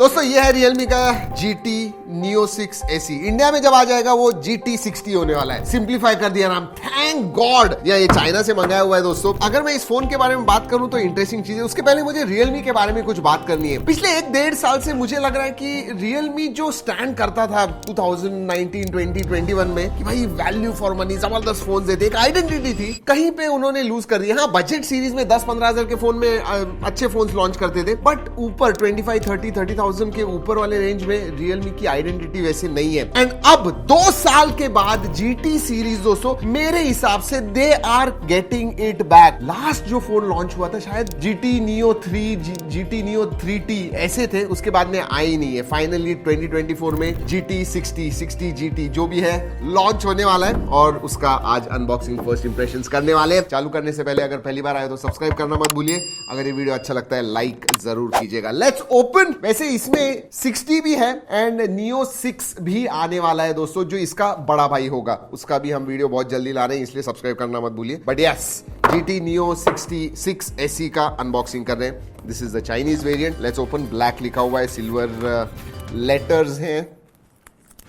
दोस्तों ये है Realme का GT Neo 6 SE। इंडिया में जब आ जाएगा वो GT 60 होने वाला है। सिंप्लीफाई कर दिया नाम, थैंक गॉड। ये चाइना से मंगाया हुआ है दोस्तों। अगर मैं इस फोन के बारे में बात करूं तो इंटरेस्टिंग चीज है। उसके पहले मुझे Realme के बारे में कुछ बात करनी है। पिछले 1-1.5 साल से मुझे लग रहा है कि Realme जो स्टैंड करता था 2019, 20, 21 में कि भाई वैल्यू फॉर मनी, जबरदस्त फोन देते, एक आइडेंटिटी थी, कहीं पे उन्होंने लूज कर दिया। हाँ, बजट सीरीज में 10-15 हजार के फोन में अच्छे फोन लॉन्च करते थे, बट ऊपर 25-30,000 के ऊपर वाले रेंज में Realme की आइडेंटिटी वैसे नहीं है। एंड अब 2 साल के बाद GT सीरीज दोस्तों मेरे हिसाब से they are getting it back. Last जो फोन लॉन्च हुआ था शायद GT Neo 3, GT Neo 3T ऐसे थे, उसके बाद में आए ही नहीं है। फाइनली 2024 में GT 60 GT जो भी है लॉन्च होने वाला है और उसका आज अनबॉक्सिंग फर्स्ट इंप्रेशंस करने वाले हैं। चालू करने से पहले अगर पहली बार आए तो सब्सक्राइब करना मत भूलिए। अगर ये वीडियो अच्छा लगता है लाइक जरूर कीजिएगा। Let's open. वैसे इसमें 60 भी है एंड Neo 6 भी आने वाला है दोस्तों, जो इसका बड़ा भाई होगा। उसका भी हम वीडियो बहुत जल्दी ला रहे हैं, इसलिए सब्सक्राइब करना मत भूलिए। But yes, GT Neo 66 SE का अनबॉक्सिंग कर रहे हैं। This is the Chinese variant. Let's open. Black लिखा हुआ है, सिल्वर लेटर्स हैं।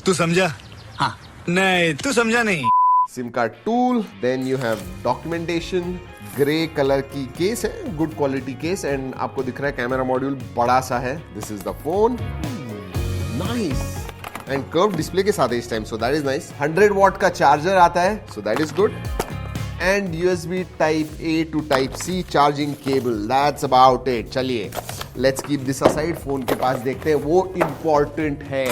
तू समझा? हाँ। नहीं, तू समझा नहीं। SIM card tool, then you have documentation. Grey colour की केस है, गुड क्वालिटी केस, एंड आपको दिख रहा है कैमरा मॉड्यूल बड़ा सा है। This is the phone, nice, and curve display के साथ है इस time, so that is nice. 100 watt का चार्जर आता है, so that is good, and USB type A to type C charging cable. That's about it. चलिए let's keep this aside, phone के पास देखते हैं, वो इंपॉर्टेंट है।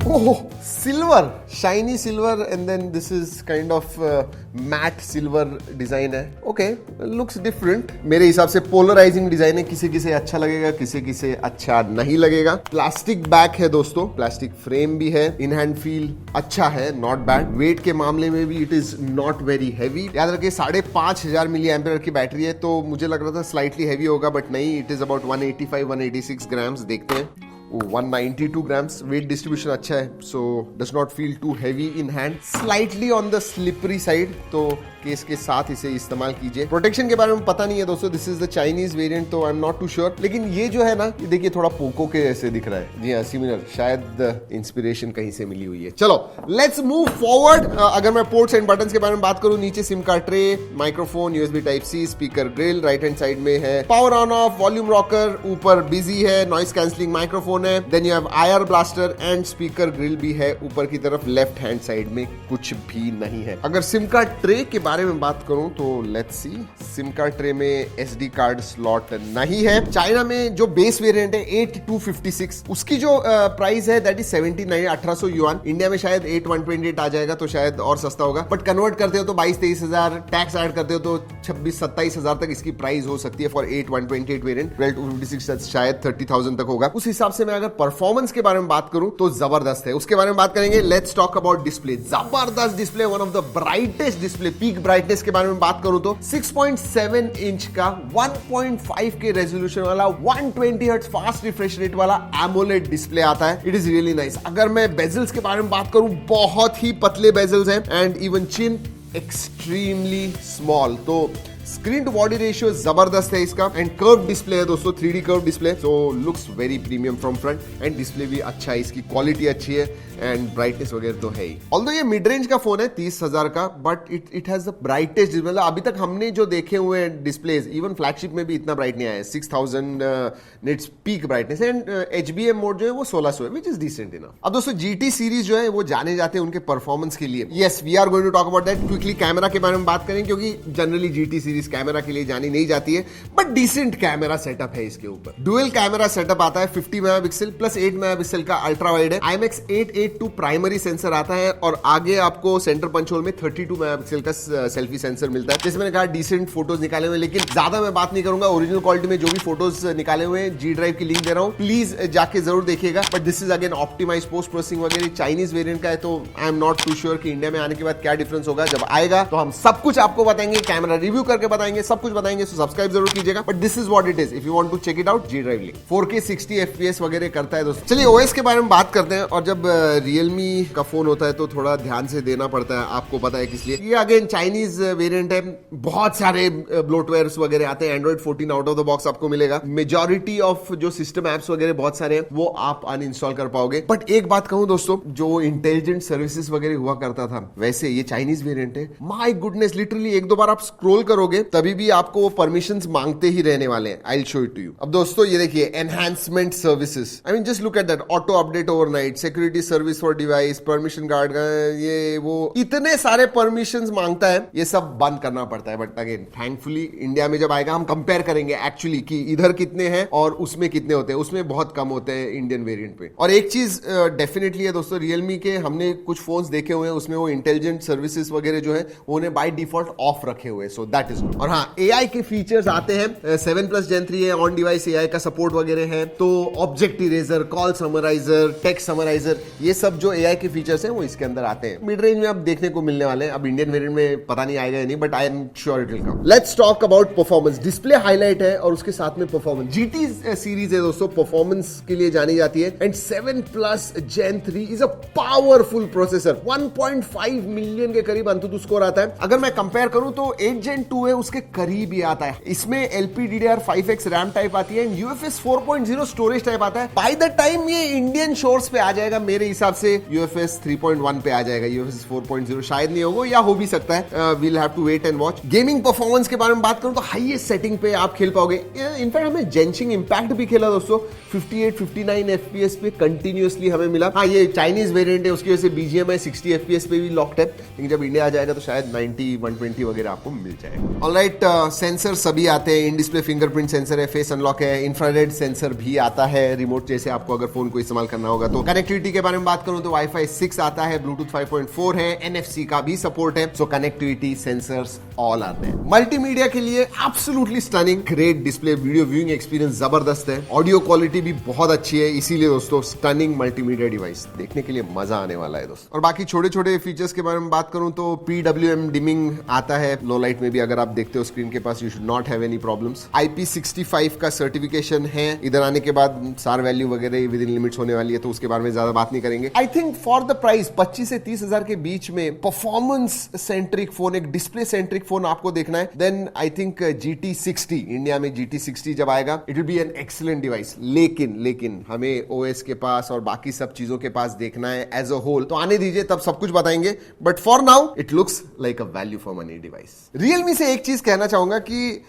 Oh, silver, shiny silver, and then this is kind of matte silver design है। Okay, looks different. मेरे हिसाब से पोलराइजिंग डिजाइन है, किसी किसे अच्छा लगेगा, किसी किसे अच्छा नहीं लगेगा। प्लास्टिक बैक है दोस्तों, प्लास्टिक फ्रेम भी है। इन हैंड फील अच्छा है, नॉट बैड। वेट के मामले में भी it is not very heavy. याद रखिए 5,500 मिली एम्पियर की बैटरी है, तो मुझे लग रहा था स्लाइटली हैवी होगा, बट नहीं, इट इज अबाउट 185-186 ग्राम्स। देखते हैं। 192 ग्राम्स। वेट डिस्ट्रीब्यूशन अच्छा है, so does not feel too heavy in hand. Slightly on the slippery side, तो केस के साथ इसे इस्तेमाल कीजिए। प्रोटेक्शन के बारे में पता नहीं है दोस्तों, this is the Chinese variant, तो I am not too sure. लेकिन ये जो है ना, ये देखिए थोड़ा पोको के ऐसे दिख रहा है। जी हाँ, सिमिलर, शायद इंस्पिरेशन कहीं से मिली हुई है। चलो लेट्स मूव फॉरवर्ड। अगर मैं पोर्ट्स एंड बटन्स के बारे में बात करूं, नीचे SIM card tray, microphone, USB type C, speaker grill, right hand side में है power on off, volume rocker, ऊपर बिजी है, नॉइस कैंसलिंग माइक्रोफोन है, then you have IR blaster and speaker grill भी है ऊपर की तरफ। लेफ्ट हैंड साइड में कुछ भी नहीं है। अगर सिम कार्ड ट्रे के बारे में बात करूं तो let's see, SIM card tray में SD कार्ड स्लॉट नहीं है। चाइना में जो बेस वेरिएंट है 8256, उसकी जो प्राइस है दैट इज 1800 युआन। इंडिया में शायद 8128 आ जाएगा, तो शायद और सस्ता होगा, बट कन्वर्ट करते हो तो 22-23 हजार, टैक्स ऐड करते हो तो 26-27 हजार तक इसकी प्राइस हो सकती है फॉर 8128 वेरिएंट। 1256 शायद 30,000 तक होगा। उस हिसाब से मैं अगर परफॉर्मेंस के बारे में बात करूं तो जबरदस्त है। उसके बारे में बात करेंगे। Let's talk about display. जबरदस्त display, one of the brightest display. Peak brightness के बारे में बात करूं तो 6.7 इंच का 1.5 के रेजोल्यूशन वाला 120 हर्ट्ज फास्ट रिफ्रेश रेट वाला एमोलेड डिस्प्ले आता है। It is really nice. अगर मैं बेजल्स के बारे में बात करूं, बहुत ही पतले बेजल्स हैं and even chin extremely small, तो स्क्रीन टू बॉडी रेशियो जबरदस्त है इसका। एंड कर्व डिस्प्ले है दोस्तों, 3D curve display, so looks very premium from front. And display भी अच्छा है, इसकी क्वालिटी अच्छी है एंड ब्राइटनेस वगैरह तो है ही। ऑल्दो ये मिड रेंज का फोन है 30,000 का, but it has the brightest display. मतलब अभी तक हमने जो देखे हुए हैं डिस्प्लेज, इवन फ्लैगशिप में भी इतना ब्राइट नहीं आया है। 6000 nits peak brightness and HBM mode जो है वो 1600 है, विच इज डिसेंट इनफ। अब दोस्तों GT सीरीज जो है वो जाने जाते हैं उनके परफॉर्मेंस के लिए। Yes, we are going to talk about that quickly. Camera के बारे में बात करें, क्योंकि जनरली GT सीरीज कैमरा के लिए जानी नहीं जाती है, बट डिसेंट कैमरा सेटअप है इसके ऊपर। डुअल कैमरा सेटअप आता है, 50 मेगापिक्सल प्लस 8 मेगापिक्सल का अल्ट्रा वाइड है। IMX 882 प्राइमरी सेंसर आता है और आगे आपको सेंटर पंच होल में 32 मेगापिक्सल का सेल्फी सेंसर मिलता है। जैसे मैंने कहा, डिसेंट फोटोज निकाले हुए, लेकिन ज्यादा मैं बात नहीं करूंगा। ओरिजिनल क्वालिटी में जो भी फोटोज निकाले हुए हैं, G ड्राइव की लिंक दे रहा हूं, प्लीज जाके जरूर देखिएगा। But this is again optimise post processing वगैरह। चाइनीज वेरिएंट का है, तो I am not too sure कि इंडिया में आने के बाद क्या डिफरेंस होगा। जब आएगा तो हम सब कुछ आपको बताएंगे, कैमरा रिव्यू करके करके बताएंगे, सब कुछ बताएंगे, सो सब्सक्राइब जरूर कीजिएगा। But this is what it is, if you want to check it out, G Drive link 4K 60 FPS वगैरह करता है दोस्तों। चलिए OS के बारे में बात करते हैं। और जब Realme का फोन होता है तो थोड़ा ध्यान से देना पड़ता है, आपको पता है किस लिए। ये अगेन चाइनीज वेरिएंट है, बहुत सारे ब्लोटवेयर्स वगैरह आते हैं। Android 14 out of the box आपको मिलेगा। मेजॉरिटी ऑफ जो सिस्टम एप्स वगैरह बहुत सारे हैं वो आप अनइंस्टॉल कर पाओगे। बट एक बात कहूं दोस्तों, जो इंटेलिजेंट सर्विसेज वगैरह हुआ करता था, वैसे ये चाइनीज वेरिएंट है, माय गुडनेस, लिटरली एक दो बार आप स्क्रॉल करोगे तभी भी आपको वो परमिशंस मांगते ही रहने वाले हैं। I will show it to you. अब दोस्तों ये देखिए, enhancement services, I mean just look at that, auto update overnight, security service for device, permission guard, ये वो इतने सारे परमिशंस मांगता है, ये सब बंद करना पड़ता है। बट अगेन थैंकफुली इंडिया में जब आएगा हम कंपेयर करेंगे एक्चुअली कि इधर कितने हैं और उसमें कितने होते हैं, उसमें बहुत कम होते हैं इंडियन वेरिएंट पे। और एक चीज डेफिनेटली है दोस्तों, Realme के हमने कुछ फोन्स देखे हुए हैं, उसमें वो इंटेलिजेंट सर्विसेज वगैरह जो है वो उन्हें बाय डिफॉल्ट ऑफ रखे हुए, सो दैट इज गुड। और हाँ, AI के फीचर्स आते हैं, 7+ Gen 3 है, ऑन डिवाइस AI का सपोर्ट वगैरह है, तो ऑब्जेक्ट इरेजर, कॉल समराइजर, टेक्स्ट समराइजर, ये सब जो AI के फीचर्स हैं वो इसके अंदर आते हैं। मिड रेंज में अब देखने को मिलने वाले हैं। अब इंडियन वेरिएंट में पता नहीं आएगा या नहीं, but I am sure it will come. Let's talk about performance. Display highlight है और उसके साथ में परफॉर्मेंस। GT सीरीज है दोस्तों, परफॉर्मेंस के लिए जानी जाती है। And 7+ Gen 3 is a powerful processor. 1.5 million के करीब अंतुतु स्कोर आता है। अगर मैं कंपेयर करूं तो 8 Gen 2 है, उसके करीब ही आता है। इसमें LPDDR5X रैम टाइप आती है, UFS 4.0 स्टोरेज टाइप आता है। बाय द टाइम ये इंडियन शोर्स पे आ जाएगा, मेरे हिसाब से UFS 3.1 पे आ जाएगा। UFS 4.0 शायद नहीं होगा, या हो भी सकता है, we'll have to wait and watch. Gaming performance के बारे में बात करूं तो हाईएस्ट सेटिंग पे आप खेल पाओगे। इनफैक्ट हमें जेंशिंग इंपैक्ट भी खेला दोस्तों, 58-59 FPS पे कंटिन्यूअसली हमें मिला। हाँ, ये चाइनीज वेरिएंट है, उसकी वजह से BGMI 60 FPS पे भी लॉक्ड है, लेकिन जब इंडिया आ जाएगा तो शायद 90-120 वगैरह आपको मिल जाएगा। ऑलराइट, सेंसर सभी आते हैं। इन डिस्प्ले फिंगरप्रिंट सेंसर है, फेस अनलॉक है, इंफ्रारेड सेंसर भी आता है, रिमोट जैसे आपको अगर फोन को इस्तेमाल करना होगा तो। कनेक्टिविटी के बारे में बात करूं तो Wi-Fi 6 आता है, Bluetooth 5.4 है, NFC का भी सपोर्ट है, सो कनेक्टिविटी सेंसर्स ऑल आते हैं। मल्टीमीडिया के लिए absolutely stunning, great display, video viewing experience जबरदस्त है, ऑडियो क्वालिटी भी बहुत अच्छी है, इसीलिए दोस्तों स्टनिंग मल्टीमीडिया डिवाइस, देखने के लिए मजा आने वाला है दोस्तों। और बाकी छोटे छोटे फीचर्स के बारे में बात करूं तो PWM डिमिंग आता है, लो लाइट में भी अगर आप देखते हो स्क्रीन के पास, you should not have any problems. IP65 का सर्टिफिकेशन है। इधर आने के बाद सार वैल्यू वगैरह विद इन लिमिट्स होने वाली है, तो उसके बारे में ज्यादा बात नहीं करेंगे। I think for the price 25 से 30 हजार के बीच में परफॉर्मेंस सेंट्रिक फोन, एक डिस्प्ले सेंट्रिक फोन आपको देखना है, then I think GT60, India में GT60 जब आएगा, it will be an excellent device. लेकिन हमें OS के पास और बाकी सब चीजों के पास देखना है एज अ होल, तो आने दीजिए, तब सब कुछ बताएंगे। But for now it looks like a value for money device. Realme से एक चीज कहना चाहूंगा कि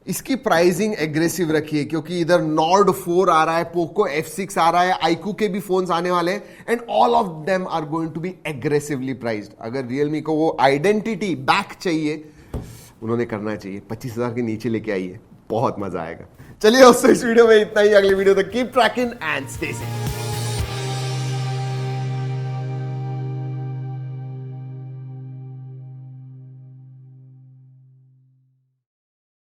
इसकी प्राइसिंग एग्रेसिव रखिए, क्योंकि इधर Nord 4 आ रहा है, Poco F6 आ रहा है, iQOO के भी फोन्स आने वाले हैं, and all of them are going to be aggressively priced. अगर Realme को वो आइडेंटिटी बैक चाहिए, उन्होंने करना चाहिए, 25,000 के नीचे लेके आइए, बहुत मजा आएगा। चलिए दोस्तों, इस वीडियो में इतना ही। अगले वीडियो तक keep trekking and stay safe.